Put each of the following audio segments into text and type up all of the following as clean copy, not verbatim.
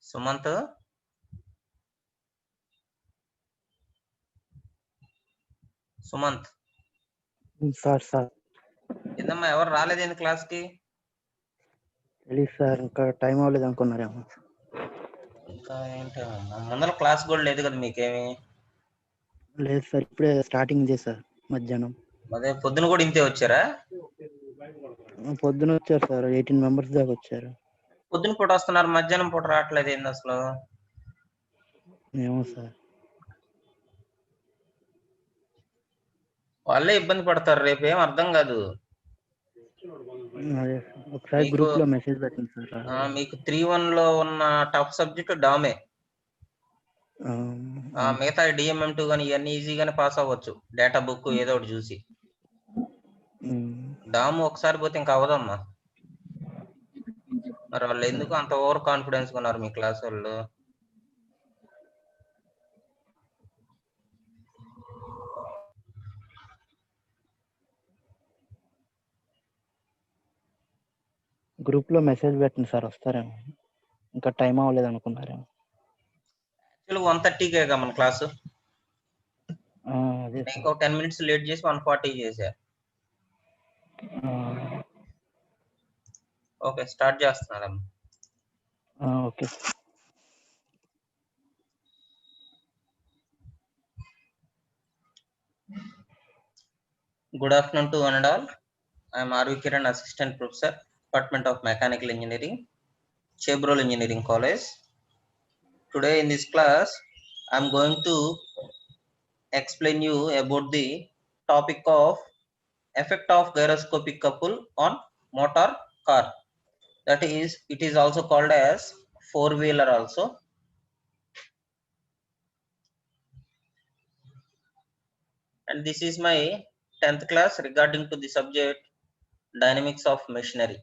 Sumanth Sumanth sir ఏందమ్మా ఎవరు రాలేదేంది class కి? తెలీదు సార్, ఇంకా టైం అవ్వలేదు అనుకున్నారేమో. ఇంకా ఏంటమ్మా ముందర క్లాస్ కూడా లేదు కదా మీకేమి? లేదు సార్, ఇప్పుడే స్టార్టింగ్ చేశారు మధ్యాహ్నం. అదే పొద్దున కూడా ఇంతే వచ్చారా? పొద్దున వచ్చారు సార్, 18 మెంబర్స్ దాకా వచ్చారు. పొద్దున పూట వస్తున్నారు, మధ్యాహ్నం పూట రావట్లేదు ఏంది అసలు? ఏమో సార్. వాళ్ళే ఇబ్బంది పడతారు, రేపు ఏం అర్థం కాదు. అదే ఒకసారి గ్రూప్ లో మెసేజ్ పెట్టండి సార్. మీకు 3-1 లో ఉన్న టఫ్ సబ్జెక్ట్ డామే. మిగతా డిఎంఎం2 కానీ ఇవన్నీ ఈజీగానే పాస్ అవ్వచ్చు, డేటా బుక్ ఏదో ఒకటి చూసి. డాము ఒకసారి పోతే ఇంకా అవదమ్మా. మరి వాళ్ళు ఎందుకు అంత ఓవర్ కాన్ఫిడెన్స్ ఉన్నారు మీ క్లాస్ వాళ్ళు? గ్రూప్ లో మెసేజ్ పెట్టండి సార్, వస్తారేమో. ఇంకా టైం అవ్వలేదు అనుకున్నారేమో. 1:30కే మన క్లాసు. అదే ఇంకో 10 minutes లేట్ చేసి 1:40 చేశా. ఓకే, స్టార్ట్ చేస్తున్నారమ్మా. Okay. Good afternoon to one and all. I am R.V. Kiran, Assistant Professor, Department of Mechanical Engineering, Chebrol Engineering College. Today in this class, I am going to explain you about the topic of effect of gyroscopic couple on motor car. That is, it is also called as four-wheeler also. And this is my 10th class regarding to the subject dynamics of machinery.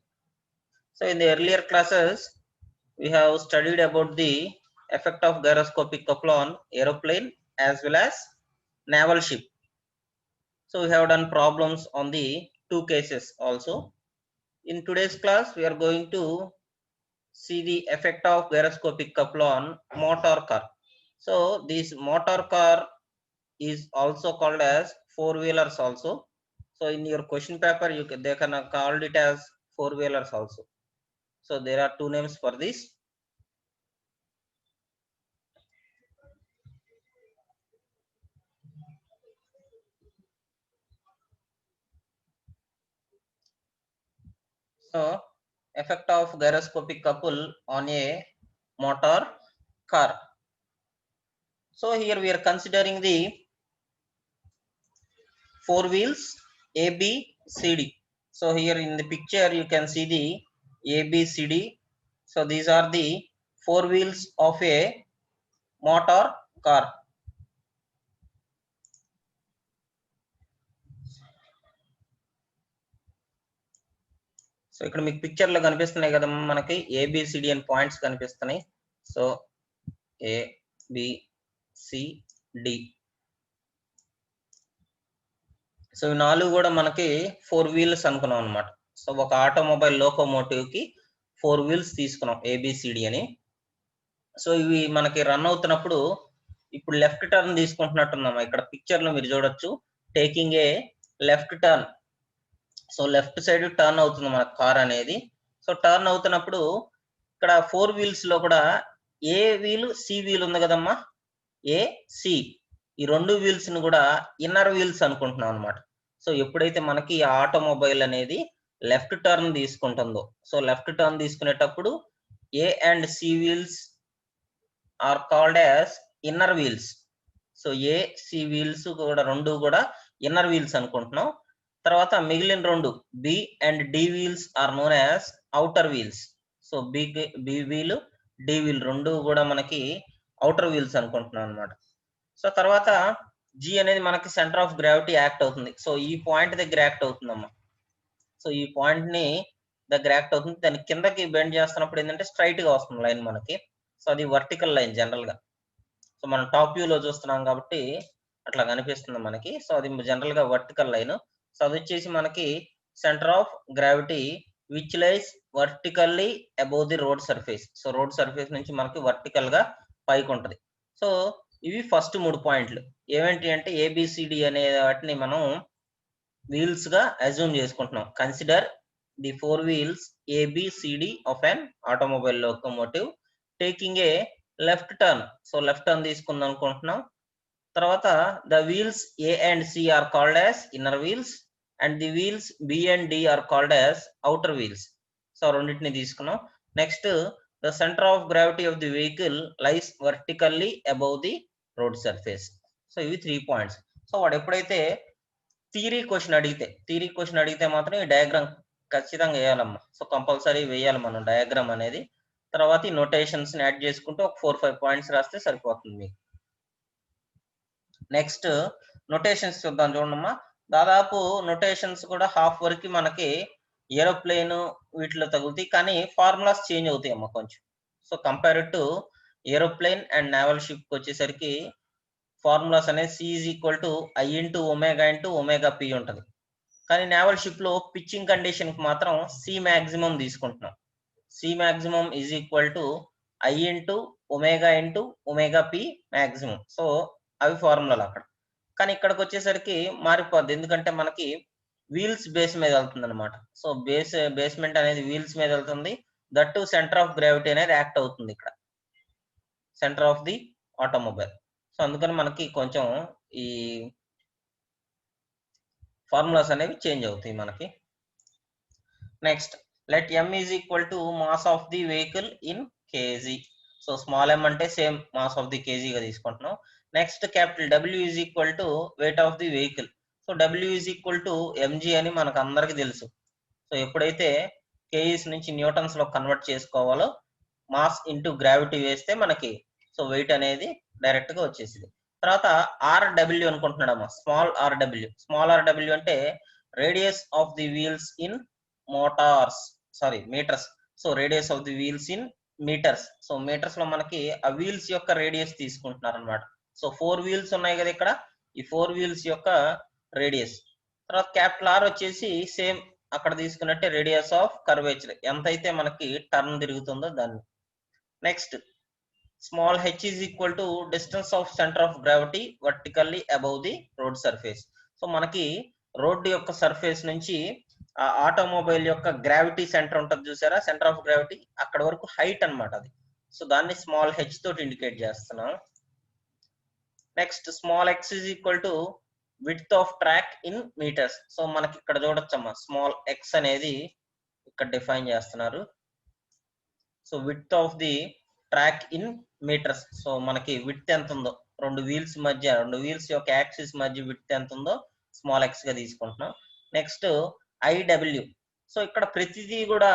So in the earlier classes, we have studied about the effect of gyroscopic couple on aeroplane as well as naval ship. So we have done problems on the two cases also. In today's class, we are going to see the effect of gyroscopic couple on motor car. So this motor car is also called as four-wheelers also. So in your question paper, they can call it as four-wheelers also. So there are two names for this. So effect of gyroscopic couple on a motor car. So here we are considering the four wheels A, B, C, D. So here in the picture you can see the A, B, C, D. So these are the four wheels of a motor car. So ఇక్కడ మీకు picture లో కనిపిస్తున్నాయి కదా మనకి ABCD అని points కనిపిస్తున్నాయి. So ABCD. So ఈ నాలుగు కూడా మనకి ఫోర్ వీల్స్ అనుకున్నాం అనమాట. సో ఒక ఆటోమొబైల్ లోకోమోటివ్ కి ఫోర్ వీల్స్ తీసుకున్నాం ABCD అని. సో ఇవి మనకి రన్ అవుతున్నప్పుడు ఇప్పుడు లెఫ్ట్ టర్న్ తీసుకుంటున్నట్టున్నాం. ఇక్కడ పిక్చర్ లో మీరు చూడొచ్చు, taking a left turn. So left side turn అవుతుంది మన కార్ అనేది. సో టర్న్ అవుతున్నప్పుడు ఇక్కడ ఫోర్ వీల్స్ లో కూడా ఏ వీల్ సి వీల్ ఉంది కదమ్మా, AC. ఈ రెండు వీల్స్ ని కూడా ఇన్నర్ వీల్స్ అనుకుంటున్నాం అనమాట. సో ఎప్పుడైతే మనకి ఆటోమొబైల్ అనేది లెఫ్ట్ టర్న్ తీసుకుంటుందో, సో లెఫ్ట్ టర్న్ తీసుకునేటప్పుడు A and C wheels are called as inner wheels. So AC wheels కూడా రెండు కూడా ఇన్నర్ వీల్స్ అనుకుంటున్నాం. తర్వాత మిగిలిన రెండు B and D wheels are known as outer wheels. So B wheel D wheel రెండు కూడా మనకి అవుటర్ వీల్స్ అనుకుంటున్నాం అనమాట. సో తర్వాత G అనేది మనకి సెంటర్ ఆఫ్ గ్రావిటీ యాక్ట్ అవుతుంది. సో ఈ పాయింట్ దగ్గర యాక్ట్ అవుతుందమ్మా. సో ఈ పాయింట్ ని దగ్గర యాక్ట్ అవుతుంది. దాన్ని కిందకి బెండ్ చేస్తున్నప్పుడు ఏంటంటే స్ట్రైట్ గా వస్తుంది లైన్ మనకి. సో అది వర్టికల్ లైన్ జనరల్ గా. సో మనం టాప్ వ్యూ లో చూస్తున్నాం కాబట్టి అట్లా కనిపిస్తుంది మనకి. సో అది జనరల్ గా వర్టికల్ లైన్. సో అది వచ్చేసి మనకి centre of gravity which lies vertically above the road surface. So road surface నుంచి మనకి వర్టికల్ గా పైకి ఉంటది. సో ఇవి ఫస్ట్ 3 పాయింట్లు. ఏమేంటి అంటే ఏబిసిడి అనే వాటిని మనం వీల్స్ గా అజ్యూమ్ చేసుకుంటున్నాం. Consider the 4 wheels ABCD of an automobile locomotive taking a left turn. So left turn తీసుకుందాం అనుకుంటున్నాం. తర్వాత the wheels A and C are called as inner wheels and the wheels B and D are called as outer wheels. So రెండింటిని తీసుకున్నాం. Next the centre of gravity of the vehicle lies vertically above the road surface. So ఇవి 3 points. So వాడు ఎప్పుడైతే theory question అడిగితే మాత్రం ఈ diagram ఖచ్చితంగా వేయాలమ్మా. So compulsory వేయాలి మనం డయాగ్రామ్ అనేది. తర్వాత ఈ నోటేషన్స్ ని యాడ్ చేసుకుంటూ ఒక 4-5 పాయింట్స్ రాస్తే సరిపోతుంది మీకు. నెక్స్ట్ నోటేషన్స్ చూద్దాం చూడమ్మా. దాదాపు నోటేషన్స్ కూడా హాఫ్ వరకు మనకి ఏరోప్లేన్ వీటిలో తగులుతాయి, కానీ ఫార్ములాస్ చేంజ్ అవుతాయి అమ్మా కొంచెం. So compare to aeroplane and naval ship వచ్చేసరికి ఫార్ములాస్ అనేది C is equal to I into omega into omega P ఉంటుంది. కానీ నేవల్ షిప్ లో పిచ్చింగ్ కండిషన్ కి మాత్రం C మాక్సిమం తీసుకుంటున్నాం. C maximum is equal to I into omega P maximum. So అవి ఫార్ములాలు అక్కడ. కానీ ఇక్కడికి వచ్చేసరికి మారిపోద్ది, ఎందుకంటే మనకి వీల్స్ బేస్ మీద వెళ్తుంది అనమాట. సో బేస్మెంట్ అనేది వీల్స్ మీద వెళ్తుంది. That to centre of gravity అనేది యాక్ట్ అవుతుంది ఇక్కడ, centre of the automobile. So అందుకని మనకి కొంచెం ఈ ఫార్ములాస్ అనేవి చేంజ్ అవుతాయి మనకి. Next let m is equal to mass of the vehicle in KG. So small m అంటే సేమ్ మాస్ ఆఫ్ ది కేజీగా తీసుకుంటున్నాం. Next capital W is equal to weight of the vehicle. So W is equal to mg అని మనకు అందరికి తెలుసు. So ఎప్పుడైతే kgs నుంచి Newton's లో convert చేసుకోవాలో మాస్ ఇంటూ గ్రావిటీ వేస్తే మనకి సో వెయిట్ అనేది డైరెక్ట్ గా వచ్చేసింది. తర్వాత RW అనుకుంటున్నాడమ్మా, స్మాల్ ఆర్డబ్ల్యూ అంటే radius of the wheels in metres. So radius of the wheels in metres. So metres లో మనకి ఆ వీల్స్ యొక్క రేడియస్ తీసుకుంటున్నారు అనమాట. సో 4 వీల్స్ ఉన్నాయి కదా ఇక్కడ, ఈ 4 వీల్స్ యొక్క రేడియస్. తర్వాత క్యాపిటల్ R వచ్చేసి సేమ్ అక్కడ తీసుకున్నట్టే రేడియస్ ఆఫ్ కర్వేచర్, ఎంతైతే మనకి టర్న్ తిరుగుతుందో దాన్ని. Next small h is equal to distance of center of gravity vertically above the road surface. So మనకి రోడ్డు యొక్క సర్ఫేస్ నుంచి ఆ ఆటోమొబైల్ యొక్క గ్రావిటీ సెంటర్ ఉంటుంది చూసారా, సెంటర్ ఆఫ్ గ్రావిటీ, అక్కడ వరకు హైట్ అన్నమాట అది. సో దాన్ని స్మాల్ h తోటి ఇండికేట్ చేస్తున్నాం. Next small x is equal to width of track in meters. So మనకి ఇక్కడ చూడొచ్చమ్మా, స్మాల్ x అనేది ఇక్కడ డిఫైన్ చేస్తున్నారు. So width of the track in metres. So మనకి విడ్త్ ఎంత ఉందో రెండు వీల్స్ యొక్క యాక్సిస్ మధ్య విడ్త్ ఎంత ఉందో స్మాల్ ఎక్స్ గా తీసుకుంటున్నాం. Next IW. సో ఇక్కడ ప్రతిదీ కూడా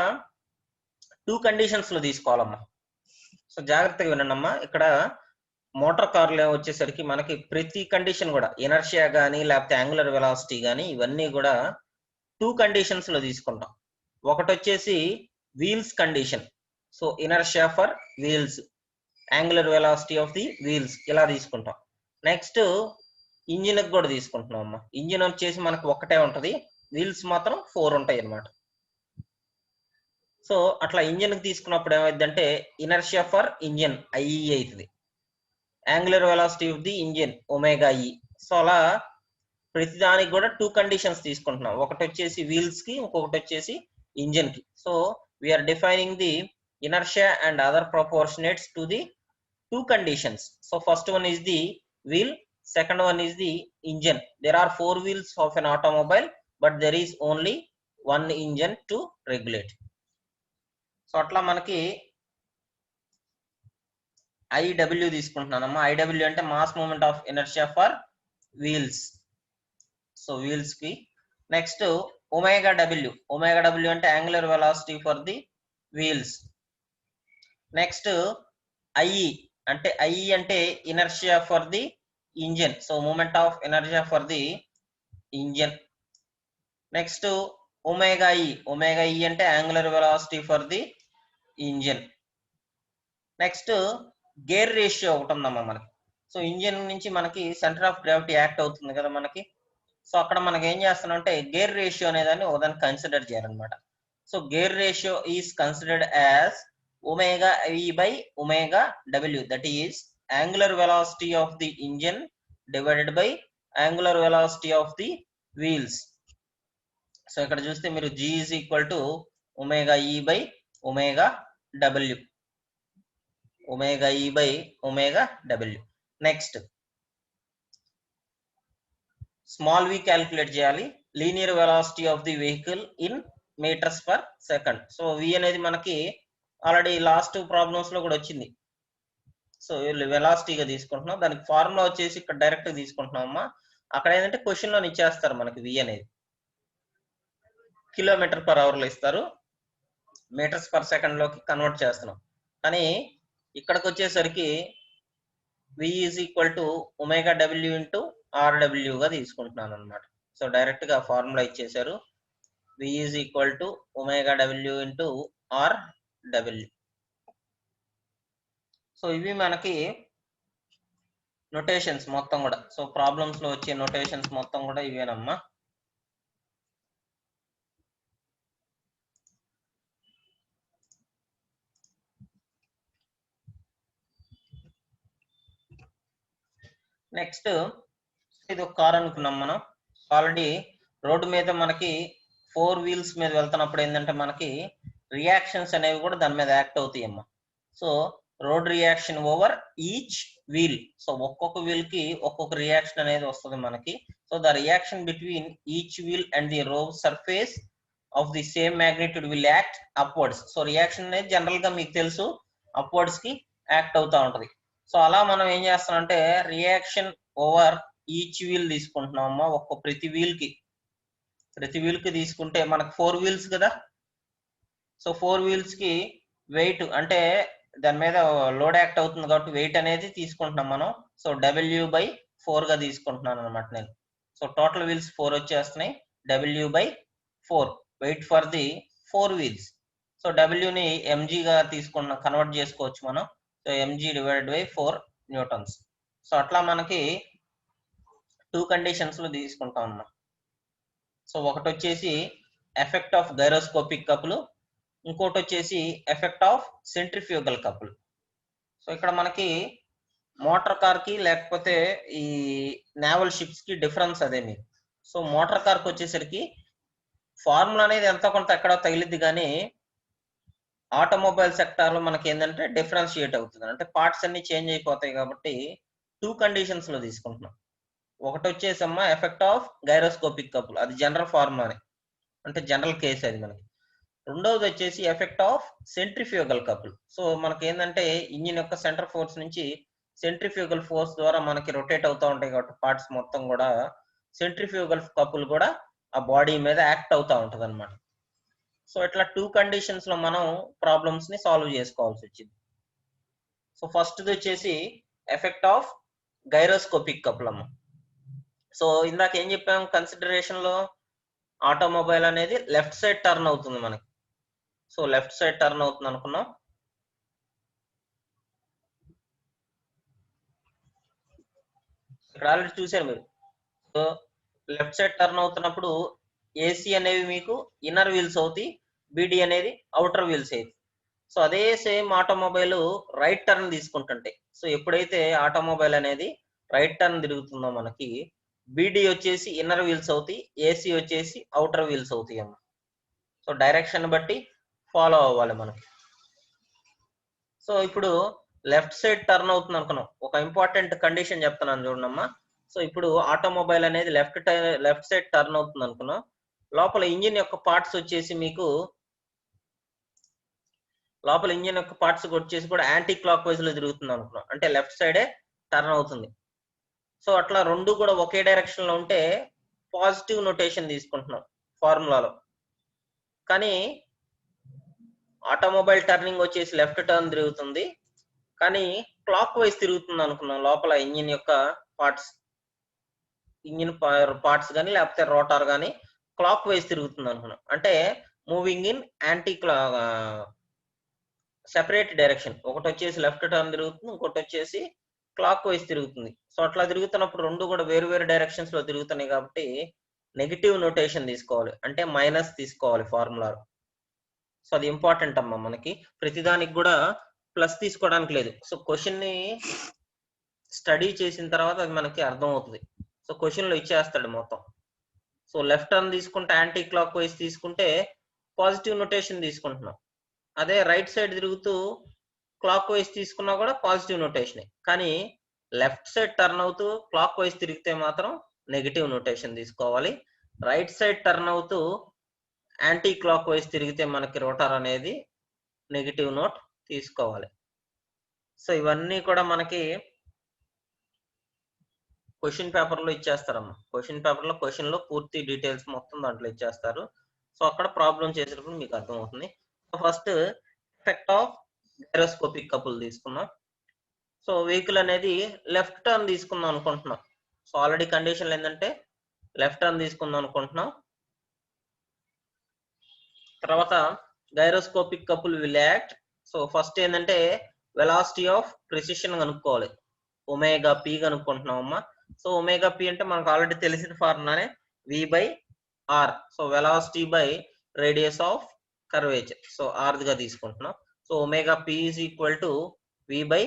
2 కండిషన్స్ లో తీసుకోవాలమ్మా. సో జాగ్రత్తగా వినండమ్మా, ఇక్కడ మోటార్ కార్లు వచ్చేసరికి మనకి ప్రతి కండిషన్ కూడా ఇనర్షియా కానీ లేకపోతే యాంగులర్ వెలాసిటీ కానీ ఇవన్నీ కూడా 2 కండిషన్స్ లో తీసుకుంటాం. ఒకటి వచ్చేసి wheels condition. So inertia for wheels, angular velocity of the wheels ఇలా తీసుకుంటాం. నెక్స్ట్ ఇంజిన్ కూడా తీసుకుంటున్నాం అమ్మా. ఇంజిన్ వచ్చేసి మనకు ఒకటే ఉంటది, వీల్స్ మాత్రం 4 ఉంటాయి అన్నమాట. సో అట్లా ఇంజిన్ కి తీసుకున్నప్పుడు ఏమైందంటే ఇనర్షియా ఫర్ ఇంజిన్ IE అవుతుంది, angular velocity of the engine omega E. So అలా ప్రతిదానికి కూడా 2 కండిషన్స్ తీసుకుంటున్నాం, ఒకటి వచ్చేసి వీల్స్ కి, ఇంకొకటి వచ్చేసి ఇంజిన్ కి. So we are defining the inertia and other proportionates to the 2 conditions. So first one is the wheel, second one is the engine. There are 4 wheels of an automobile, but there is only one engine to regulate. So atla manaki IW తీసుకుంటున్నానమ్మా. IW అంటే mass moment of inertia for wheels. So wheels ki. Next omega W అంటే angular velocity for the wheels. Next IE అంటే inertia for the engine. So moment of inertia for the engine. Next omega E అంటే angular velocity for the engine. Next gear ratio ఒకటి ఉందమ్మా మనకి. So engine నుంచి మనకి centre of gravity act అవుతుంది కదా మనకి. సో అక్కడ మనకి ఏం చేస్తున్నాం అంటే గేర్ రేషియో అనేదాన్ని ఒకదాన్ని కన్సిడర్ చేయాలన్నమాట. So gear ratio is considered as omega v by omega w, that is angular velocity of the engine divided by angular velocity of the wheels. So ఇక్కడ చూస్తే మీరు g is equal to omega e by omega w, omega e by omega w. Next small v calculate చేయాలి, linear velocity of the vehicle in metres per second. So v అనేది మనకి already last problems లో కూడా వచ్చింది. So వెలాసిటీగా తీసుకుంటున్నాం, దానికి formula వచ్చేసి ఇక్కడ డైరెక్ట్ గా తీసుకుంటున్నాం అమ్మా. అక్కడ ఏంటంటే క్వశ్చన్ లో ఇచ్చేస్తారు మనకి v అనేది కిలోమీటర్ పర్ అవర్ లో ఇస్తారు, మీటర్స్ పర్ సెకండ్ లోకి కన్వర్ట్ చేస్తున్నాం. కానీ ఇక్కడికి వచ్చేసరికి v is equal to omega W into RW గా తీసుకుంటున్నాను అనమాట. సో డైరెక్ట్ గా ఫార్ములా ఇచ్చేసారు, v is equal to omega W into RW. So ఇవి మనకి నొటేషన్స్ మొత్తం కూడా. సో ప్రాబ్లమ్స్ లో వచ్చే నొటేషన్స్ మొత్తం కూడా ఇవేనమ్మా. నెక్స్ట్ ఇది ఒక కార్ అనుకున్నాం మనం. ఆల్రెడీ రోడ్డు మీద మనకి 4 వీల్స్ మీద వెళ్తున్నప్పుడు ఏంటంటే మనకి రియాక్షన్స్ అనేవి కూడా దాని మీద యాక్ట్ అవుతాయి అమ్మా. So road reaction over each wheel. So ఒక్కొక్క వీల్ కి ఒక్కొక్క రియాక్షన్ అనేది వస్తుంది మనకి. So the reaction between each wheel and the road surface of the same magnitude will act upwards. So reaction అనేది జనరల్ గా మీకు తెలుసు అప్వర్డ్స్ కి యాక్ట్ అవుతా ఉంటది. సో అలా మనం ఏం చేస్తాం అంటే రియాక్షన్ ఓవర్ ఈచ్ వీల్ తీసుకుంటున్నామమ్మా. ప్రతి వీల్ కి తీసుకుంటే మనకు 4 వీల్స్ కదా. సో 4 వీల్స్ కి వెయిట్ అంటే దాని మీద లోడ్ యాక్ట్ అవుతుంది కాబట్టి వెయిట్ అనేది తీసుకుంటున్నాం మనం. సో W/4 గా తీసుకుంటున్నాను అనమాట నేను. సో టోటల్ వీల్స్ 4 వచ్చేస్తున్నాయి, W/4 weight for the 4 wheels. So W ని mg గా తీసుకున్న కన్వర్ట్ చేసుకోవచ్చు మనం. So mg divided by 4 newtons. So అట్లా మనకి 2 కండిషన్స్ లో తీసుకుంటాం అన్నమాట. సో ఒకటి వచ్చేసి ఎఫెక్ట్ ఆఫ్ గైరోస్కోపిక్ కపుల్, ఇంకోటి వచ్చేసి effect of centrifugal couple. So ఇక్కడ మనకి మోటార్ కార్ కి లేకపోతే ఈ నేవల్ షిప్స్ కి డిఫరెన్స్ అదే మీకు. సో మోటార్ కార్ కి వచ్చేసరికి ఫార్ములా అనేది ఎంతో కొంత ఎక్కడ తగిలిద్ది, కానీ ఆటోమొబైల్ సెక్టార్ లో మనకి ఏంటంటే డిఫరెన్షియేట్ అవుతుంది, అంటే పార్ట్స్ అన్ని చేంజ్ అయిపోతాయి కాబట్టి 2 కండిషన్స్ లో తీసుకుంటున్నాం. ఒకటి వచ్చేసమ్మా ఎఫెక్ట్ ఆఫ్ గైరోస్కోపిక్ కపుల్, అది జనరల్ ఫార్ములానే, అంటే జనరల్ కేసు అది మనకి. రెండవది వచ్చేసి effect of centrifugal couple. So మనకి ఏంటంటే ఇంజిన్ యొక్క సెంటర్ ఫోర్స్ నుంచి సెంట్రిఫ్యూగల్ ఫోర్స్ ద్వారా మనకి రొటేట్ అవుతూ ఉంటాయి కాబట్టి పార్ట్స్ మొత్తం కూడా సెంట్రిఫ్యూగల్ కపుల్ కూడా ఆ బాడీ మీద యాక్ట్ అవుతూ ఉంటది అనమాట. సో ఇట్లా 2 కండిషన్స్ లో మనం ప్రాబ్లమ్స్ ని సాల్వ్ చేసుకోవాల్సి వచ్చింది. సో ఫస్ట్ వచ్చేసి ఎఫెక్ట్ ఆఫ్ గైరోస్కోపిక్ కపుల్ అమ్మ. సో ఇందాక ఏం చెప్పాం, కన్సిడరేషన్ లో ఆటోమొబైల్ అనేది లెఫ్ట్ సైడ్ టర్న్ అవుతుంది మనకి. సో లెఫ్ట్ సైడ్ టర్న్ అవుతుంది అనుకున్నాం. ఇక్కడ ఆల్రెడీ చూసారు మీరు. సో లెఫ్ట్ సైడ్ టర్న్ అవుతున్నప్పుడు ఏసీ అనేవి మీకు ఇన్నర్ వీల్స్ అవుతాయి, బిడి అనేది అవుటర్ వీల్స్ అవుతాయి. సో అదే సేమ్ ఆటోమొబైల్ రైట్ టర్న్ తీసుకుంటుంటాయి. సో ఎప్పుడైతే ఆటోమొబైల్ అనేది రైట్ టర్న్ తిరుగుతుందో మనకి బిడి వచ్చేసి ఇన్నర్ వీల్స్ అవుతాయి, ఏసీ వచ్చేసి అవుటర్ వీల్స్ అవుతాయి అమ్మ. సో డైరెక్షన్ బట్టి ఫాలో అవ్వాలి మనకి. సో ఇప్పుడు లెఫ్ట్ సైడ్ టర్న్ అవుతుంది అనుకున్నాం. ఒక ఇంపార్టెంట్ కండిషన్ చెప్తున్నాను చూడమ్మా. సో ఇప్పుడు ఆటోమొబైల్ అనేది లెఫ్ట్ సైడ్ టర్న్ అవుతుంది అనుకున్నాం. లోపల ఇంజిన్ యొక్క పార్ట్స్ వచ్చేసి మీకు కూడా యాంటీ క్లాక్ వైజ్ లో తిరుగుతుంది అనుకున్నాం, అంటే లెఫ్ట్ సైడే టర్న్ అవుతుంది. సో అట్లా రెండు కూడా ఒకే డైరెక్షన్ లో ఉంటే పాజిటివ్ నొటేషన్ తీసుకుంటున్నాం ఫార్ములాలో. కానీ ఆటోమొబైల్ టర్నింగ్ వచ్చేసి లెఫ్ట్ టర్న్ తిరుగుతుంది, కానీ క్లాక్ వైజ్ తిరుగుతుంది అనుకున్నాం. లోపల ఇంజిన్ యొక్క పార్ట్స్ కానీ లేకపోతే రోటార్ కానీ క్లాక్ వైజ్ తిరుగుతుంది అనుకున్నాం, అంటే moving in anti separate direction. ఒకటి వచ్చేసి లెఫ్ట్ టర్న్ తిరుగుతుంది, ఇంకోటి వచ్చేసి క్లాక్ వైజ్ తిరుగుతుంది. సో అట్లా తిరుగుతున్నప్పుడు రెండు కూడా వేరు వేరు డైరెక్షన్స్ లో తిరుగుతున్నాయి కాబట్టి నెగిటివ్ నొటేషన్ తీసుకోవాలి, అంటే మైనస్ తీసుకోవాలి ఫార్ములా. సో అది ఇంపార్టెంట్ అమ్మా, మనకి ప్రతిదానికి కూడా ప్లస్ తీసుకోవడానికి లేదు. సో క్వశ్చన్ ని స్టడీ చేసిన తర్వాత అది మనకి అర్థం అవుతుంది. సో క్వశ్చన్ లో ఇచ్చేస్తాడు మొత్తం. సో లెఫ్ట్ టర్న్ తీసుకుంటే యాంటీ క్లాక్ వైజ్ తీసుకుంటే పాజిటివ్ నొటేషన్ తీసుకుంటున్నాం. అదే రైట్ సైడ్ తిరుగుతూ క్లాక్ వైజ్ తీసుకున్నా కూడా పాజిటివ్ నొటేషన్. కానీ లెఫ్ట్ సైడ్ టర్న్ అవుతూ క్లాక్ వైజ్ తిరిగితే మాత్రం నెగిటివ్ నొటేషన్ తీసుకోవాలి. రైట్ సైడ్ టర్న్ అవుతూ యాంటీ క్లాక్ వైజ్ తిరిగితే మనకి రోటర్ అనేది నెగిటివ్ నోట్ తీసుకోవాలి. సో ఇవన్నీ కూడా మనకి క్వశ్చన్ పేపర్ లో ఇచ్చేస్తారమ్మా. క్వశ్చన్ పేపర్ లో క్వశ్చన్ లో పూర్తి డీటెయిల్స్ మొత్తం దాంట్లో ఇచ్చేస్తారు. సో అక్కడ ప్రాబ్లం చేసేటప్పుడు మీకు అర్థం అవుతుంది. First effect of gyroscopic couple తీసుకున్నాం. సో వెహికల్ అనేది లెఫ్ట్ టర్న్ తీసుకుందాం అనుకుంటున్నాం. సో ఆల్రెడీ కండిషన్ ఏంటంటే లెఫ్ట్ టర్న్ తీసుకుందాం అనుకుంటున్నాం. తర్వాత gyroscopic couple will act. So first ఏంటంటే వెలాసిటీ ఆఫ్ ప్రెసిషన్ కనుక్కోవాలి. ఒమేగా పి కనుక్కుంటున్నాం అమ్మా. సో ఒమేగా పి అంటే మనకు ఆల్రెడీ తెలిసిన ఫార్ములానే V by R. So velocity by radius of curvature. So R గా తీసుకుంటున్నాం. So omega P is equal to V by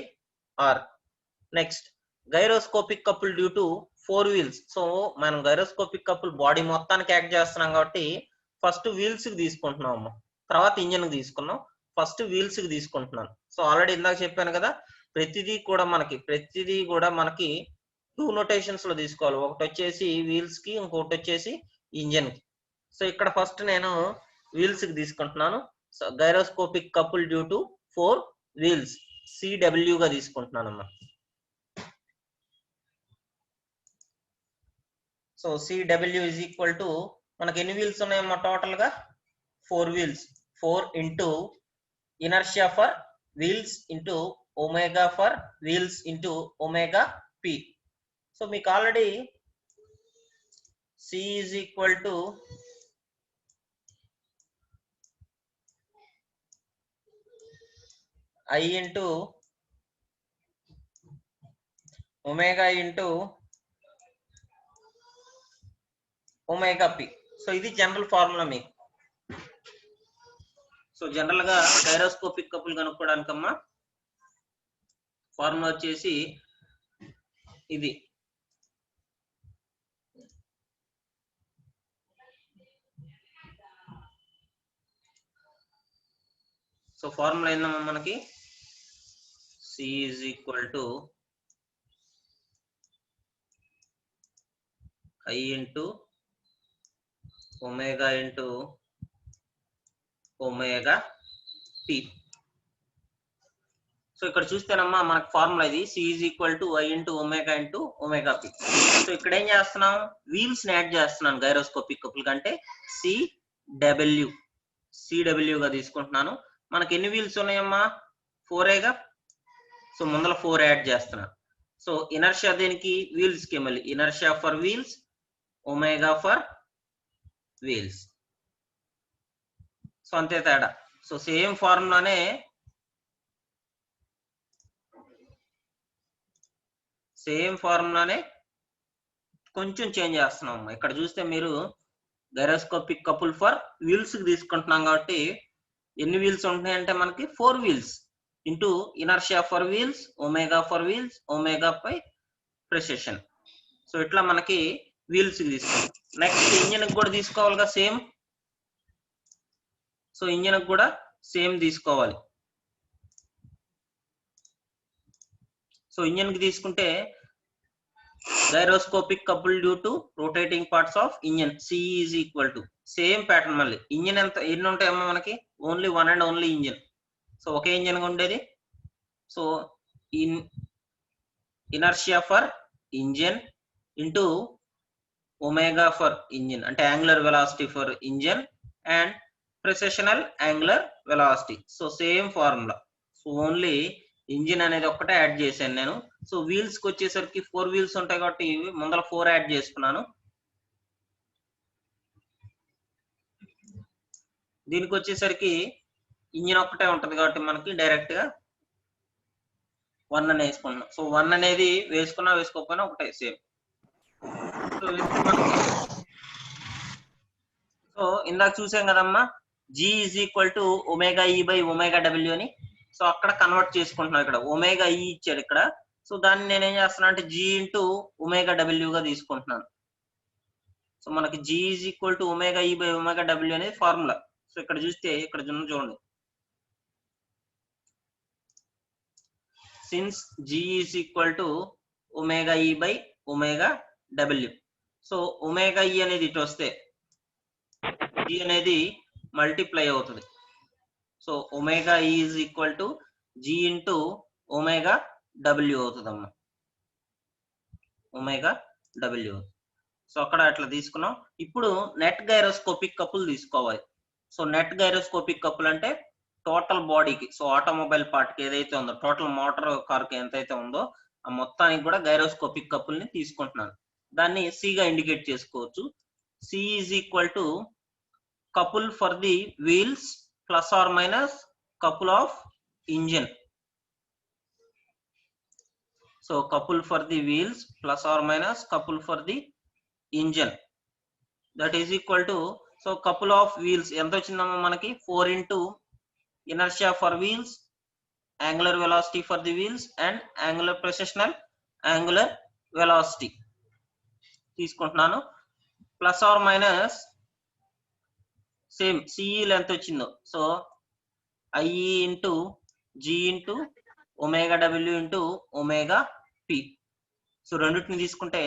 are. Next gyroscopic couple due to 4 wheels. So మనం gyroscopic couple body మొత్తానికి act చేస్తున్నాం కాబట్టి first wheels కి తీసుకుంటున్నాం అమ్మా. తర్వాత ఇంజన్ కి తీసుకున్నాం. ఫస్ట్ వీల్స్ కి తీసుకుంటున్నాను. సో ఆల్రెడీ ఇందాక చెప్పాను కదా, ప్రతిదీ కూడా మనకి 2 నొటేషన్స్ లో తీసుకోవాలి. ఒకటి వచ్చేసి వీల్స్ కి, ఇంకొకటి వచ్చేసి ఇంజన్ కి. సో ఇక్కడ ఫస్ట్ నేను వీల్స్ కి తీసుకుంటున్నాను. So gyroscopic couple due to 4 wheels CW గా తీసుకుంటున్నాను అమ్మా. So CW is equal to మనకి ఎన్ని వీల్స్ ఉన్నాయమ్మా టోటల్ గా? 4 wheels. 4 into inertia for wheels into omega for wheels into omega P. So మీకు already C is equal to I into omega into omega P. So ఇది general formula మీకు. So general గా gyroscopic couple కనుక్కోవడానికమ్మా formula వచ్చేసి ఇది. So formula ఏందమ్మా మనకి? C is equal to I into omega into omega P. So ఇక్కడ చూస్తేనమ్మా మనకు ఫార్ములా ఇది C is equal to I into omega P. So ఇక్కడ ఏం చేస్తున్నాం? వీల్స్ ని యాడ్ చేస్తున్నాను గైరోస్కోపిక్ కపుల్ కంటే. సిడబ్ల్యూ గా తీసుకుంటున్నాను. మనకి ఎన్ని వీల్స్ ఉన్నాయమ్మా? 4గా. సో ముందర 4 యాడ్ చేస్తున్నాను. సో ఇనర్షియా దేనికి? వీల్స్ కి. మళ్ళీ inertia for wheels, omega for wheels. So అంతే తేడా. సో సేమ్ ఫార్ములానే కొంచెం చేంజ్ చేస్తున్నాం. ఇక్కడ చూస్తే మీరు గైరోస్కోపిక్ కపుల్ ఫర్ వీల్స్ కి తీసుకుంటున్నాం కాబట్టి ఎన్ని వీల్స్ ఉంటున్నాయంటే మనకి 4 wheels into inertia for wheels, omega for wheels, omega pi precession. So ఇట్లా మనకి వీల్స్ కి తీసుకుంటాం. నెక్స్ట్ ఇంజన్ కి కూడా తీసుకోవాలిగా సేమ్. సో ఇంజన్ కి కూడా సేమ్ తీసుకోవాలి. సో ఇంజన్ కి తీసుకుంటే gyroscopic couple due to rotating parts of engine. C is equal to same pattern. మళ్ళీ ఇంజన్ ఎన్ని ఉంటాయమ్మా మనకి? Only one and only engine. So ఒకే ఇంజన్ ఉండేది. So inertia for engine into omega for engine అంటే angular velocity for engine and precessional angular velocity. So same formula. So only engine అనేది ఒక్కటే add చేశాను నేను. సో వీల్స్ కి వచ్చేసరికి 4 wheels ఉంటాయి కాబట్టి ముందర 4 యాడ్ చేసుకున్నాను. దీనికి వచ్చేసరికి ఇంజిన్ ఒక్కటే ఉంటది కాబట్టి మనకి డైరెక్ట్ గా 1 అని వేసుకున్నాం. సో 1 అనేది వేసుకున్నా వేసుకోకపోయినా ఒకటే సేమ్. సో ఇందాక చూసాం కదమ్మా G is equal to omega E by omega W అని. సో అక్కడ కన్వర్ట్ చేసుకుంటున్నాం. ఇక్కడ ఒమేగా ఈ ఇచ్చాడు ఇక్కడ. సో దాన్ని నేను ఏం చేస్తున్నా అంటే G ఇంటూ ఒమేగా డబ్ల్యూగా తీసుకుంటున్నాను. సో మనకి G is equal to omega E by omega W అనేది ఫార్ములా. సో ఇక్కడ చూస్తే ఇక్కడ చూడండి, since G is equal to omega E by omega W. So omega E అనేది ఇటు వస్తే G అనేది మల్టిప్లై అవుతుంది. So omega E is equal to G into omega W అవుతుంది అమ్మా, ఒమేగా డబ్ల్యూ. సో అక్కడ అట్లా తీసుకున్నాం. ఇప్పుడు నెట్ గైరోస్కోపిక్ కపుల్ తీసుకోవాలి. సో నెట్ గైరోస్కోపిక్ కపుల్ అంటే టోటల్ బాడీకి, సో ఆటోమొబైల్ పార్ట్ కి ఏదైతే ఉందో, టోటల్ మోటార్ కార్ కి ఎంతైతే ఉందో ఆ మొత్తానికి కూడా గైరోస్కోపిక్ కపుల్ ని తీసుకుంటున్నాను. దాన్ని C గా ఇండికేట్ చేసుకోవచ్చు. C is equal to couple for the wheels plus or minus couple of engine. So couple for the wheels plus or minus couple for the engine, that is equal to, so couple of wheels ఎంత వచ్చిందమ్మా మనకి 4 into inertia for wheels, angular velocity for the wheels and angular precessional angular velocity తీసుకుంటున్నాను. Plus or minus same సిఈలు ఎంత వచ్చిందో, so IE into G into omega W into omega P. So రెండింటిని తీసుకుంటే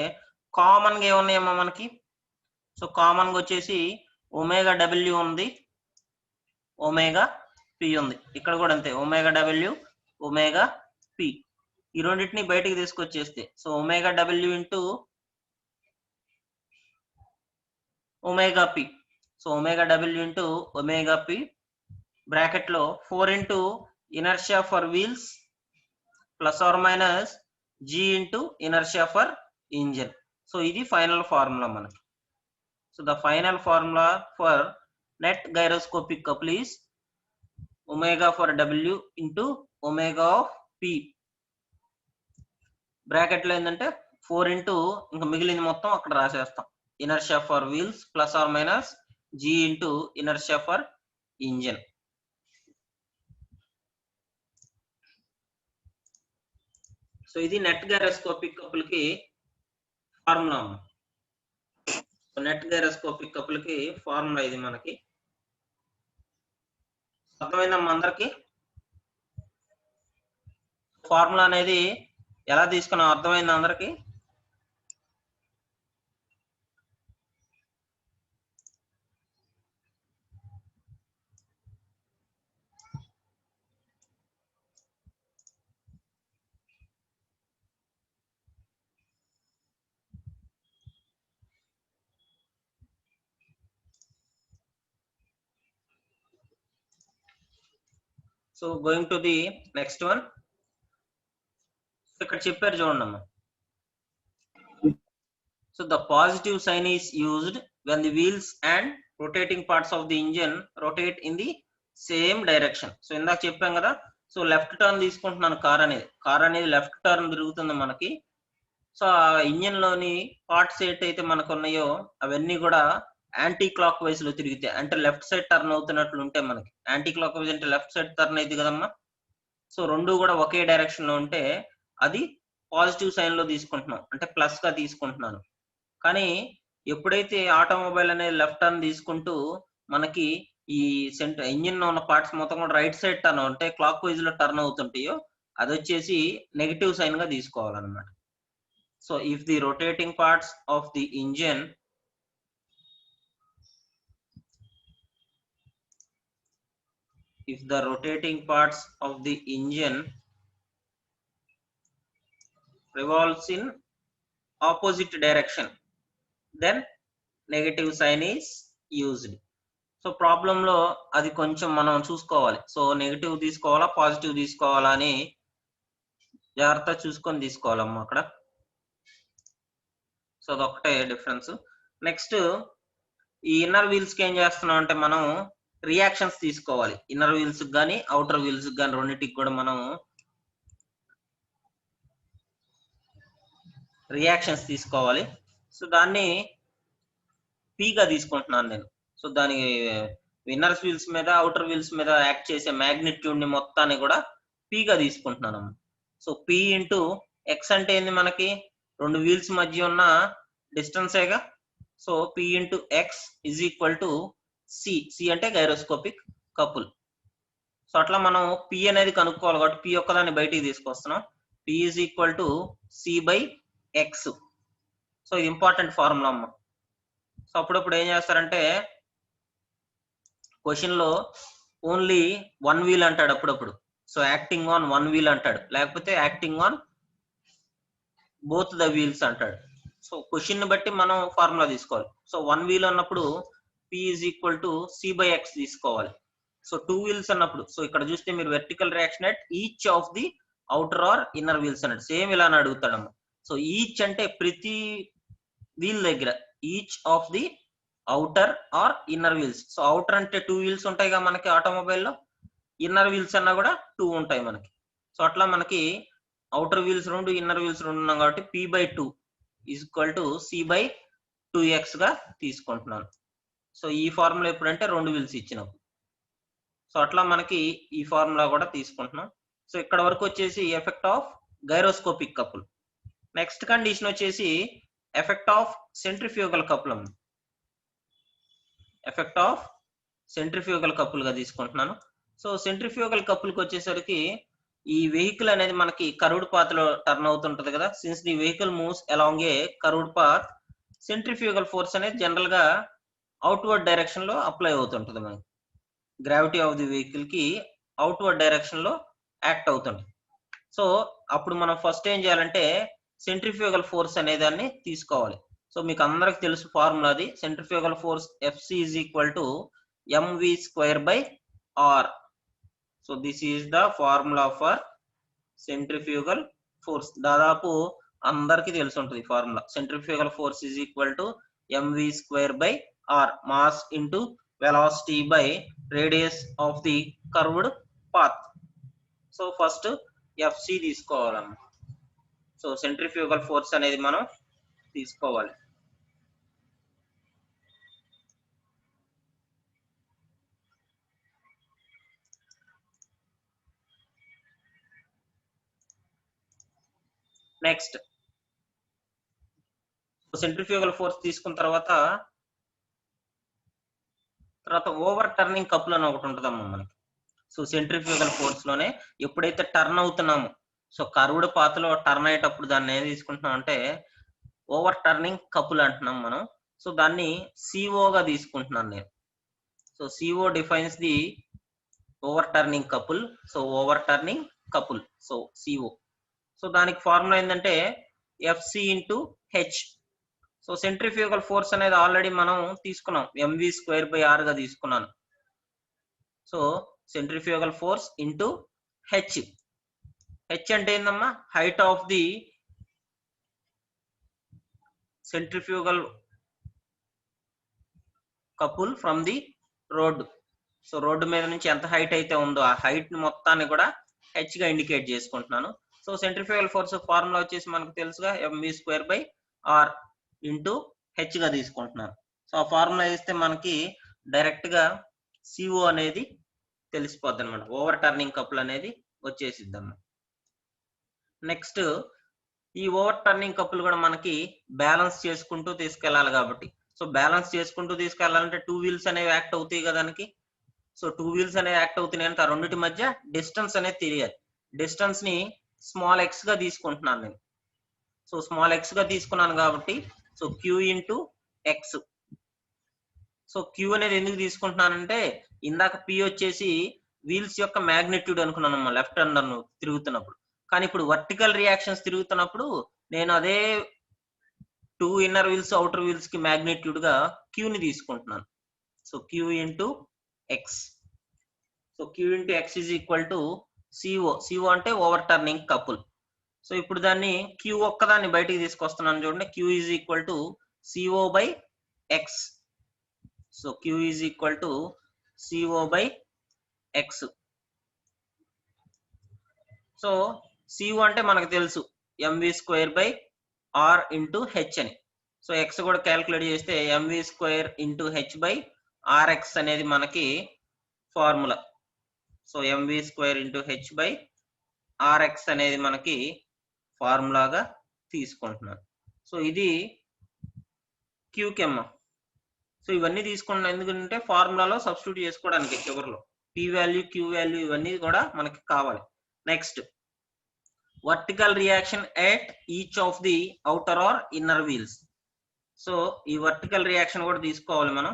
common గా ఏమున్నాయమ్మా మనకి, సో కామన్ గా వచ్చేసి ఒమేగా డబ్ల్యూ ఉంది, ఒమేగా పి ఉంది. ఇక్కడ కూడా అంతే, ఒమేగా డబ్ల్యూ ఒమేగా పి. ఈ రెండింటిని బయటికి తీసుకొచ్చేస్తే so omega W into omega P. So omega W into omega P bracket లో 4 into inertia for wheels plus or minus G into inertia for engine. So ఇది ఫైనల్ ఫార్ములా మనకి. So the final formula for net gyroscopic couple is omega for W into omega of P. Bracket లో ఏంటంటే 4 into ఇంకా మిగిలింది మొత్తం అక్కడ రాసేస్తాం, inertia for wheels plus or minus G into inertia for engine. So ఇది net gyroscopic couple కి formula. Net gyroscopic couple కి ఫార్ములా ఇది మనకి. అర్థమైందమ్మా అందరికి? ఫార్ములా అనేది ఎలా తీసుకున్నాం అర్థమైందా అందరికి? So going to the next one. ఇక్కడ చెప్పారు చూడండి అమ్మా. So the positive sign is used when the wheels and rotating parts of the engine rotate in the same direction. So ఇందాక చెప్పాం కదా, సో లెఫ్ట్ టర్న్ తీసుకుంటున్నాను, కార్ అనేది left turn తిరుగుతుంది మనకి. సో ఆ ఇంజిన్ లోని పార్ట్స్ ఏటైతే మనకు ఉన్నాయో అవన్నీ కూడా యాంటీ క్లాక్ వైజ్ లో తిరిగితే, అంటే లెఫ్ట్ సైడ్ టర్న్ అవుతున్నట్లు ఉంటే మనకి, యాంటీ క్లాక్ వైజ్ అంటే లెఫ్ట్ సైడ్ టర్న్ అయింది కదమ్మా. సో రెండు కూడా ఒకే డైరెక్షన్ లో ఉంటే అది పాజిటివ్ సైన్ లో తీసుకుంటున్నాం, అంటే ప్లస్ గా తీసుకుంటున్నాను. కానీ ఎప్పుడైతే ఆటోమొబైల్ అనేది లెఫ్ట్ టర్న్ తీసుకుంటూ మనకి ఈ సెంటర్ ఇంజిన్ లో ఉన్న పార్ట్స్ మొత్తం కూడా రైట్ సైడ్ టర్న్ అంటే క్లాక్ వైజ్ లో టర్న్ అవుతుంటాయో అది వచ్చేసి నెగిటివ్ సైన్ గా తీసుకోవాలన్నమాట. So if the rotating parts of the engine if the rotating parts of the engine revolves in opposite direction, then negative sign is used. So problem లో అది కొంచెం మనం చూసుకోవాలి. సో నెగిటివ్ తీసుకోవాలా పాజిటివ్ తీసుకోవాలా అని జాగ్రత్త చూసుకొని తీసుకోవాలమ్మా అక్కడ. సో అదొక్కటే డిఫరెన్స్. నెక్స్ట్ ఈ ఇన్నర్ వీల్స్ కి ఏం చేస్తున్నాం అంటే మనం రియాక్షన్స్ తీసుకోవాలి. ఇన్నర్ వీల్స్ కానీ అవుటర్ వీల్స్ కానీ రెండింటికి కూడా మనం రియాక్షన్స్ తీసుకోవాలి. సో దాన్ని P గా తీసుకుంటున్నాను నేను. సో దాని ఇన్నర్ వీల్స్ మీద అవుటర్ వీల్స్ మీద యాక్ట్ చేసే మ్యాగ్నిట్యూడ్ ని మొత్తాన్ని కూడా p గా తీసుకుంటున్నాను. సో p ఇంటూ ఎక్స్ అంటే ఏంది మనకి రెండు వీల్స్ మధ్య ఉన్న డిస్టెన్సేగా. So p into X is equal to C అంటే గైరోస్కోపిక్ కపుల్. సో అట్లా మనం p అనేది కనుక్కోవాలి కాబట్టి p ఒక్కదాన్ని బయటికి తీసుకొస్తున్నాం. p is equal to C by X. So ఇది ఇంపార్టెంట్ ఫార్ములా అమ్మ. సో అప్పుడప్పుడు ఏం చేస్తారంటే క్వశ్చన్ లో ఓన్లీ వన్ వీల్ అంటాడు అప్పుడప్పుడు. So acting on one wheel అంటాడు, లేకపోతే acting on both the wheels అంటాడు. సో క్వశ్చన్ ని బట్టి మనం ఫార్ములా తీసుకోవాలి. సో వన్ వీల్ అన్నప్పుడు p is equal to C by X తీసుకోవాలి. సో టూ వీల్స్ అన్నప్పుడు, సో ఇక్కడ చూస్తే మీరు vertical reaction at each of the outer or inner wheels అన్నట్టు సేమ్ ఇలానే అడుగుతాడమ్మ. సో ఈచ్ అంటే ప్రతి వీల్ దగ్గర, each of the outer or inner wheels. So outer అంటే టూ వీల్స్ ఉంటాయిగా మనకి ఆటోమొబైల్లో, ఇన్నర్ వీల్స్ అన్నా కూడా టూ ఉంటాయి మనకి. సో అట్లా మనకి అవుటర్ వీల్స్ రెండు, ఇన్నర్ వీల్స్ రెండు ఉన్నాం కాబట్టి p by two is equal to C by 2x గా తీసుకుంటున్నాను. సో ఈ ఫార్ములా ఎప్పుడంటే రెండు వీల్స్ ఇచ్చినప్పుడు. సో అట్లా మనకి ఈ ఫార్ములా కూడా తీసుకుంటున్నాం. సో ఇక్కడ వరకు వచ్చేసి effect of gyroscopic couple. Next condition వచ్చేసి effect of centrifugal couple. Effect of centrifugal couple గా తీసుకుంటున్నాను. సో సెంట్రిఫ్యూగల్ కపుల్ కి వచ్చేసరికి ఈ వెహికల్ అనేది మనకి కర్వ్డ్ పాత్ లో టర్న్ అవుతుంటది కదా. Since the vehicle moves along A curved path, centrifugal force అనేది జనరల్ గా అవుట్వర్డ్ డైరెక్షన్ లో అప్లై అవుతుంటది. మనకి గ్రావిటీ ఆఫ్ ది వెహికల్ కి అవుట్వర్డ్ డైరెక్షన్ లో యాక్ట్ అవుతుంది. సో అప్పుడు మనం ఫస్ట్ ఏం చేయాలంటే సెంట్రిఫ్యూగల్ ఫోర్స్ అనే దాన్ని తీసుకోవాలి. సో మీకు అందరికి తెలుసు ఫార్ములా అది. Centrifugal force FC is equal to mv square by r. So this is the formula for centrifugal force. దాదాపు అందరికి తెలిసి ఉంటుంది formula. Centrifugal force is equal to mv square by r, mass into velocity by radius of the curved path. So first FC తీసుకోవాలమ్మా. So centrifugal force అనేది మనం తీసుకోవాలి. Next centrifugal force తీసుకున్న తర్వాత ఓవర్ టర్నింగ్ కపుల్ అని ఒకటి ఉంటుందమ్మా మనకి. సో సెంట్రిఫ్యూగల్ ఫోర్స్ లోనే ఎప్పుడైతే టర్న్ అవుతున్నామో, సో కర్వ్డ్ పాత్ లో టర్న్ అయ్యేటప్పుడు దాన్ని ఏం తీసుకుంటున్నాం అంటే ఓవర్ టర్నింగ్ కపుల్ అంటున్నాం మనం. సో దాన్ని CO గా తీసుకుంటున్నాను నేను. So CO defines the over turning couple. So over turning couple, so CO. So దానికి ఫార్ములా ఏంటంటే FC into H. So centrifugal force అనేది ఆల్రెడీ మనం తీసుకున్నాం, mv స్క్వేర్ బై r గా తీసుకున్నాను. So centrifugal force into H. H అంటే ఏందమ్మా, height of the centrifugal couple from the road. So road మీద నుంచి ఎంత హైట్ అయితే ఉందో ఆ హైట్ మొత్తాన్ని కూడా H గా ఇండికేట్ చేసుకుంటున్నాను. సో సెంట్రిఫ్యూగల్ ఫోర్స్ ఫార్ములా వచ్చేసి మనకు తెలుసుగా, mv square by r into H గా తీసుకుంటున్నాను. సో ఆ ఫార్ములా వేస్తే మనకి డైరెక్ట్ గా CO అనేది తెలిసిపోద్ది అనమాట. ఓవర్ టర్నింగ్ కపుల్ అనేది వచ్చేసిద్దమ్మా. నెక్స్ట్ ఈ ఓవర్ టర్నింగ్ కపుల్ కూడా మనకి బ్యాలెన్స్ చేసుకుంటూ తీసుకెళ్లాలి కాబట్టి, సో బ్యాలెన్స్ చేసుకుంటూ తీసుకెళ్లాలంటే టూ వీల్స్ అనేవి యాక్ట్ అవుతాయి కదా దానికి. సో టూ వీల్స్ అనేవి యాక్ట్ అవుతున్నాయి అంటే ఆ రెండింటి మధ్య డిస్టెన్స్ అనేది తెలియాలి. డిస్టెన్స్ ని స్మాల్ x గా తీసుకుంటున్నాను నేను. సో స్మాల్ x గా తీసుకున్నాను కాబట్టి so q into X. So q అనేది ఎందుకు తీసుకుంటున్నానంటే ఇందాక p వచ్చేసి వీల్స్ యొక్క మ్యాగ్నిట్యూడ్ అనుకున్నాను లెఫ్ట్ హ్యాండ్ తిరుగుతున్నప్పుడు. కానీ ఇప్పుడు వర్టికల్ రియాక్షన్స్ తిరుగుతున్నప్పుడు నేను అదే two inner wheels outer wheels కి మ్యాగ్నిట్యూడ్ గా q ని తీసుకుంటున్నాను. So q into X. So q into X is equal to CO అంటే ఓవర్ టర్నింగ్ కపుల్. సో ఇప్పుడు దాన్ని q ఒక్కదాన్ని బయటికి తీసుకొస్తున్నాను చూడండి. q is equal to CO by X. So q is equal to CO by X. So CO అంటే మనకు తెలుసు mv square by r into H అని. సో x కూడా క్యాలిక్యులేట్ చేస్తే mv square into H by RX అనేది మనకి formula. So MV square into H by RX అనేది మనకి ఫార్ములాగా తీసుకుంటున్నాను. సో ఇది క్యూకెమ్. సో ఇవన్నీ తీసుకుంటున్నాను ఎందుకంటే ఫార్ములాలో సబ్స్టిట్యూట్ చేసుకోవడానికి చివరిలో పి వాల్యూ, క్యూ వాల్యూ ఇవన్నీ కూడా మనకి కావాలి. Next vertical reaction at each of the outer or inner wheels. So ఈ వర్టికల్ రియాక్షన్ కూడా తీసుకోవాలి మనం.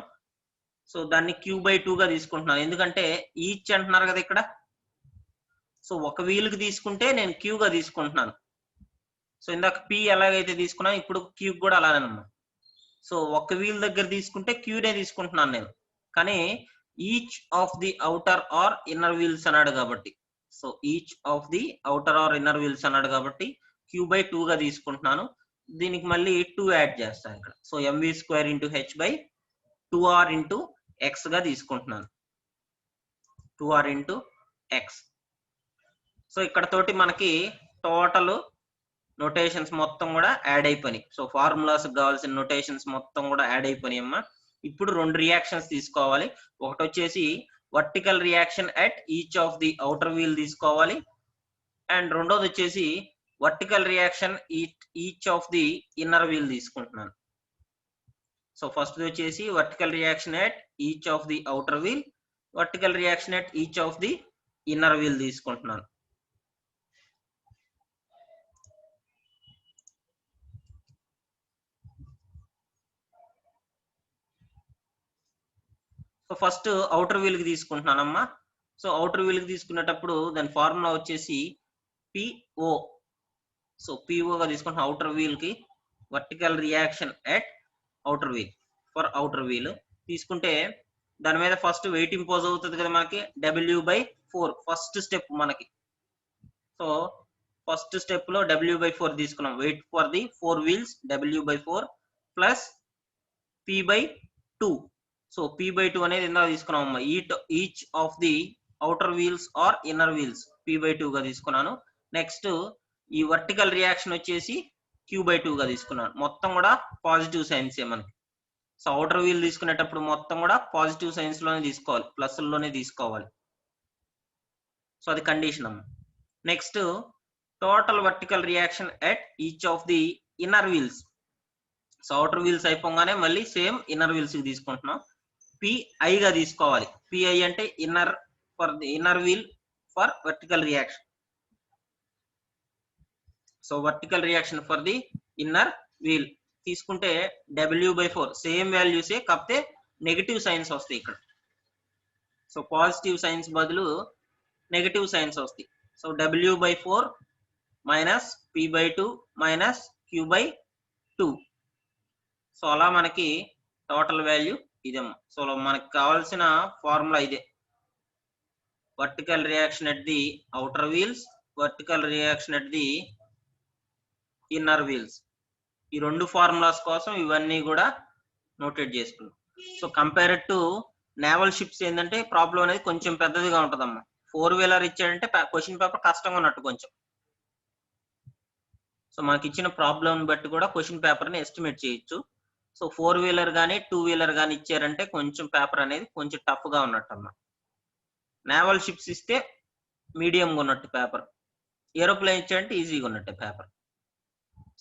సో దాన్ని Q/2 గా తీసుకుంటున్నాను ఎందుకంటే ఈచ్ అంటున్నారు కదా ఇక్కడ. సో ఒక వీల్ కి తీసుకుంటే నేను Q గా తీసుకుంటున్నాను. సో ఇందాక P ఎలాగైతే తీసుకున్నా ఇప్పుడు Q కూడా అలానేనమ్మా. సో ఒక వీల్ దగ్గర తీసుకుంటే Q నే తీసుకుంటున్నాను నేను, కానీ each of the outer or inner wheels అన్నాడు కాబట్టి, so each of the outer or inner wheels అన్నాడు కాబట్టి Q/2 గా తీసుకుంటున్నాను. దీనికి మళ్ళీ 2 యాడ్ చేస్తాను ఇక్కడ. So MV square into H by 2r into X గా తీసుకుంటున్నాను. 2r into X. సో ఇక్కడ తోటి మనకి టోటల్ నోటేషన్స్ మొత్తం కూడా యాడ్ అయిపోయినాయి. సో ఫార్ములాస్ కావాల్సిన నోటేషన్స్ మొత్తం కూడా యాడ్ అయిపోయినాయి అమ్మా. ఇప్పుడు రెండు రియాక్షన్స్ తీసుకోవాలి. ఒకటి వచ్చేసి vertical reaction at each of the outer wheel తీసుకోవాలి, అండ్ రెండోది వచ్చేసి vertical reaction each of the inner wheel తీసుకుంటున్నాను. సో ఫస్ట్ వచ్చేసి vertical reaction at each of the outer wheel, vertical reaction at each of the inner wheel తీసుకుంటున్నాను. So first outer wheel కి తీసుకుంటున్నానమ్మా. So outer wheel కి తీసుకునేటప్పుడు దాని formula వచ్చేసి PO. So PO గా తీసుకుంటున్నాం అవుటర్ వీల్ కి. Vertical reaction at outer wheel for outer wheel తీసుకుంటే దాని మీద ఫస్ట్ వెయిట్ ఇంపోజ్ అవుతుంది కదా మనకి, W/4 ఫస్ట్ స్టెప్ మనకి. సో ఫస్ట్ స్టెప్ లో W/4 తీసుకున్నాం. Weight for the 4 wheels W/4 plus P/2. So P/2 అనేది ఇందాక తీసుకున్నాం అమ్మా. Each of the outer wheels or inner wheels P/2 గా తీసుకున్నాను. నెక్స్ట్ ఈ వర్టికల్ రియాక్షన్ వచ్చేసి Q/2 గా తీసుకున్నాను. మొత్తం కూడా పాజిటివ్ సైన్స్ మనకి. సో అవుటర్ వీల్ తీసుకునేటప్పుడు మొత్తం కూడా పాజిటివ్ సైన్స్ లోనే తీసుకోవాలి, ప్లస్ లోనే తీసుకోవాలి. సో అది కండిషన్ అమ్మ. Next total vertical reaction at each of the inner wheels. So outer wheels అయిపోగానే మళ్ళీ సేమ్ ఇన్నర్ వీల్స్ కి తీసుకుంటున్నాం. PI గా తీసుకోవాలి. PI అంటే inner for the inner wheel for vertical reaction. So vertical reaction for the inner wheel తీసుకుంటే W/4 same వాల్యూసే, కాకపోతే నెగటివ్ సైన్స్ వస్తాయి ఇక్కడ. సో పాజిటివ్ సైన్స్ బదులు నెగటివ్ సైన్స్ వస్తాయి. So W/4 minus P/2 minus Q/2. So అలా మనకి total value ఇదేమో. సో మనకి కావాల్సిన ఫార్ములా ఇదే. Vertical reaction at the outer wheels, vertical reaction at the inner wheels. ఈ రెండు ఫార్ములాస్ కోసం ఇవన్నీ కూడా నోటెడ్ చేసుకున్నాం. So compared to naval ships ఏంటంటే ప్రాబ్లం అనేది కొంచెం పెద్దదిగా ఉంటుందమ్మా. 4 వీలర్ ఇచ్చాడంటే క్వశ్చన్ పేపర్ కష్టంగా ఉన్నట్టు కొంచెం. సో మనకి ఇచ్చిన ప్రాబ్లం బట్టి కూడా క్వశ్చన్ పేపర్ ని ఎస్టిమేట్ చేయొచ్చు. సో 4 వీలర్ కానీ 2 వీలర్ కానీ ఇచ్చారంటే కొంచెం పేపర్ అనేది కొంచెం టఫ్ గా ఉన్నట్టు అమ్మా. నేవల్ షిప్స్ ఇస్తే మీడియంగా ఉన్నట్టు పేపర్, ఏరోప్లేన్ ఇచ్చారంటే ఈజీగా ఉన్నట్టు పేపర్.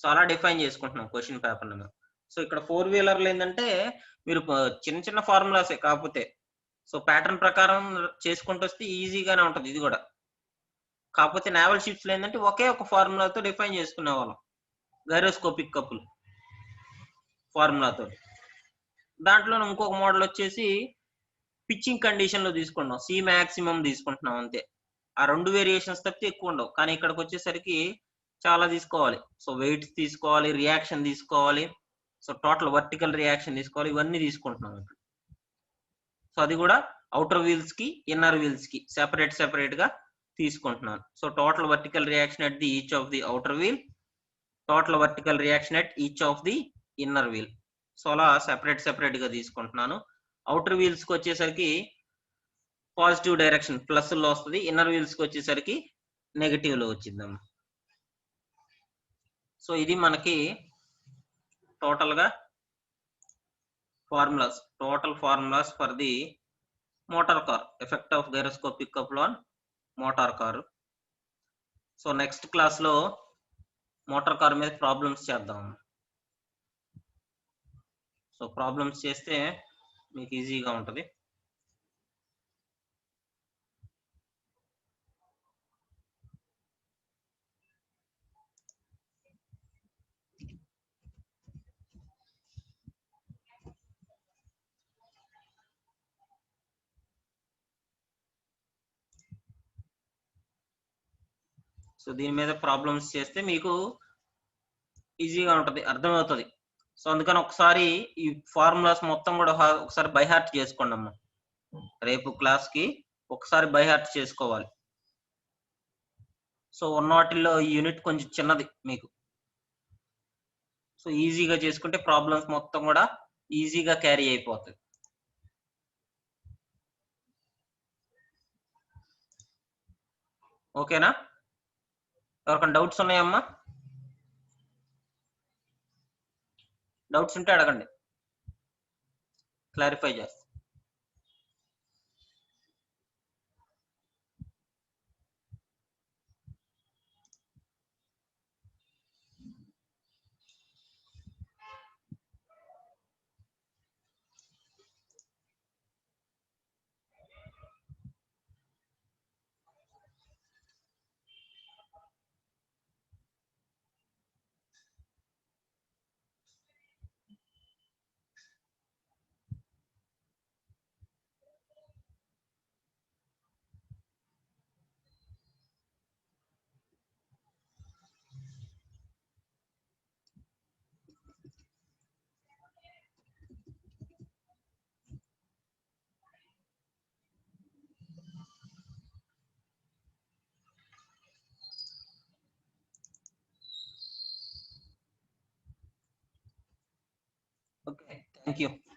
సో అలా డిఫైన్ చేసుకుంటున్నాం క్వశ్చన్ పేపర్ మనం. సో ఇక్కడ 4 వీలర్లు ఏంటంటే మీరు చిన్న చిన్న ఫార్ములాసే కాకపోతే, సో ప్యాటర్న్ ప్రకారం చేసుకుంటూ వస్తే ఈజీగానే ఉంటుంది ఇది కూడా. కాకపోతే నేవల్ షిప్స్ లో ఏంటంటే ఒకే ఒక ఫార్ములాతో డిఫైన్ చేసుకునే వాళ్ళం, గైరోస్కోపిక్ కప్పులు ఫార్ములాతో. దాంట్లో ఇంకొక మోడల్ వచ్చేసి పిచ్చింగ్ కండిషన్ లో తీసుకుంటాం, సి మాక్సిమం తీసుకుంటున్నాం అంతే. ఆ రెండు వేరియేషన్స్ తప్పితే ఎక్కువ ఉండవు, కానీ ఇక్కడికి వచ్చేసరికి చాలా తీసుకోవాలి. సో వెయిట్స్ తీసుకోవాలి, రియాక్షన్ తీసుకోవాలి, సో టోటల్ వర్టికల్ రియాక్షన్ తీసుకోవాలి, ఇవన్నీ తీసుకుంటున్నాం ఇక్కడ. సో అది కూడా అవుటర్ వీల్స్ కి ఇన్నర్ వీల్స్ కి సెపరేట్ గా తీసుకుంటున్నాను. So total vertical reaction at the each of the outer wheel, total vertical reaction at each of the inner wheel. So అలా సెపరేట్ గా తీసుకుంటున్నాను. అవుటర్ వీల్స్ కి వచ్చేసరికి పాజిటివ్ డైరెక్షన్ ప్లస్ లో వస్తుంది, ఇన్నర్ వీల్స్ కి వచ్చేసరికి నెగటివ్ లో వచ్చిందమ్మా. సో ఇది మనకి టోటల్ గా formulas, total formulas for the motor car, effect of gyroscopic couple on motor car. So next class లో మోటార్ కార్ మీద ప్రాబ్లమ్స్ చేద్దాం. సో ప్రాబ్లమ్స్ చేస్తే మీకు ఈజీగా ఉంటుంది. సో దీని మీద ప్రాబ్లమ్స్ చేస్తే మీకు ఈజీగా ఉంటుంది, అర్థమవుతుంది. సో అందుకని ఒకసారి ఈ ఫార్ములాస్ మొత్తం కూడా ఒకసారి బై హార్ట్ చేసుకోండి అమ్మా. రేపు క్లాస్ కి ఒకసారి బై హార్ట్ చేసుకోవాలి. సో ఉన్న వాటిల్లో ఈ యూనిట్ కొంచెం చిన్నది మీకు. సో ఈజీగా చేసుకుంటే ప్రాబ్లమ్స్ మొత్తం కూడా ఈజీగా క్యారీ అయిపోతుంది. ఓకేనా? ఎవరికైనా డౌట్స్ ఉన్నాయమ్మా? డౌట్స్ ఉంటే అడగండి, క్లారిఫై చేస్తా. Okay, thank you.